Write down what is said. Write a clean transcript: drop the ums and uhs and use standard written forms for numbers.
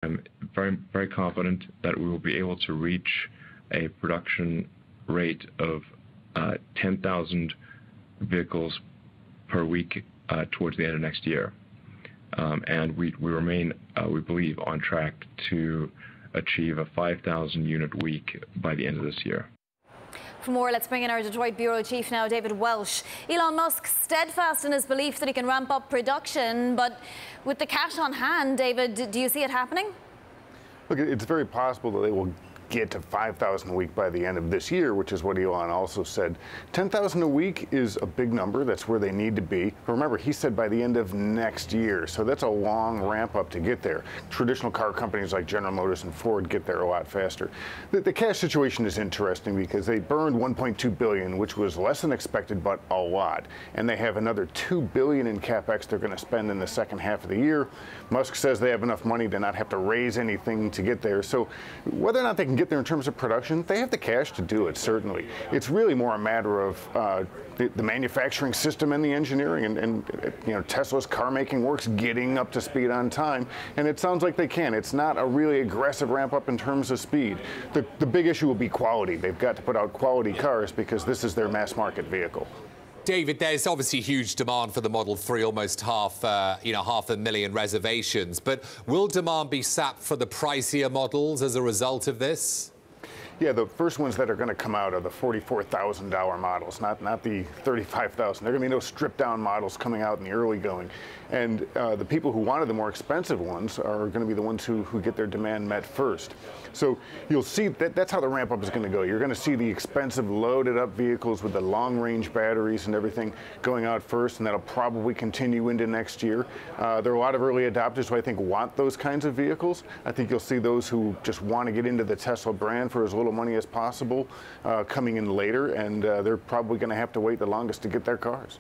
I'm very confident that we will be able to reach a production rate of 10,000 vehicles per week towards the end of next year. And we remain, we believe, on track to achieve a 5,000 unit week by the end of this year. For more, let's bring in our Detroit bureau chief now, David Welch. Elon Musk steadfast in his belief that he can ramp up production, but with the cash on hand, David, do you see it happening? Look, it's very possible that they will get to 5,000 a week by the end of this year, which is what Elon also said. 10,000 a week is a big number. That's where they need to be. Remember, he said by the end of next year, so that's a long ramp up to get there. Traditional car companies like General Motors and Ford get there a lot faster. The cash situation is interesting because they burned $1.2 billion, which was less than expected, but a lot. And they have another $2 billion in capex they're going to spend in the second half of the year. Musk says they have enough money to not have to raise anything to get there. So whether or not they can get there in terms of production, they have the cash to do it, certainly. It's really more a matter of the manufacturing system and the engineering, and you know, Tesla's car making works getting up to speed on time, and it sounds like they can. It's not a really aggressive ramp up in terms of speed. The big issue will be quality. They've got to put out quality cars because this is their mass market vehicle. David, there's obviously huge demand for the Model 3, almost half 500,000 reservations. But will demand be sapped for the pricier models as a result of this? Yeah, the first ones that are going to come out are the $44,000 models, not the $35,000. There are going to be no stripped-down models coming out in the early going. And the people who wanted the more expensive ones are going to be the ones who get their demand met first. So you'll see that's how the ramp-up is going to go. You're going to see the expensive, loaded-up vehicles with the long-range batteries and everything going out first, and that'll probably continue into next year. There are a lot of early adopters who I think want those kinds of vehicles. I think you'll see those who just want to get into the Tesla brand for as little money as possible coming in later, and they're probably going to have to wait the longest to get their cars.